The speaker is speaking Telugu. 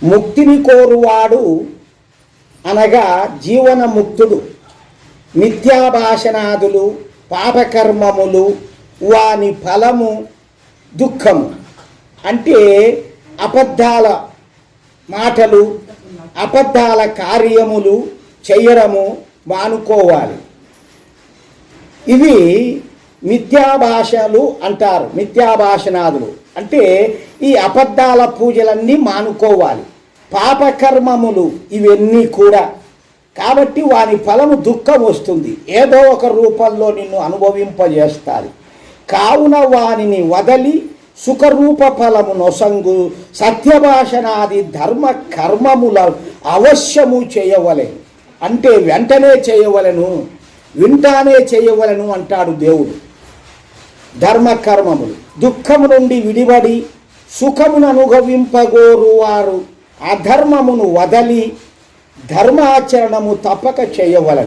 ముక్తిని కోరువాడు అనగా జీవనముక్తుడు మిథ్యాభాషణాదులు పాపకర్మములు వాని ఫలము దుఃఖము. అంటే అబద్ధాల మాటలు అబద్ధాల కార్యములు చేయడము మానుకోవాలి. ఇవి మిథ్యాభాషలు అంటారు. మిథ్యాభాషణాదులు అంటే ఈ అబద్ధాల పూజలన్నీ మానుకోవాలి. పాపకర్మములు ఇవన్నీ కూడా. కాబట్టి వాని ఫలము దుఃఖం వస్తుంది, ఏదో ఒక రూపంలో నిన్ను అనుభవింపజేస్తారు. కావున వానిని వదలి సుఖరూప ఫలము నొసంగు సత్యభాషణాది ధర్మ కర్మముల అవశ్యము చేయవలెను. అంటే వెంటనే చేయవలను, వింటానే చేయవలను అంటాడు దేవుడు. ధర్మకర్మములు దుఃఖము నుండి విడిబడి సుఖమును అనుభవింపగోరు వారు అధర్మమును వదలి ధర్మాచరణము తప్పక చేయవలెను.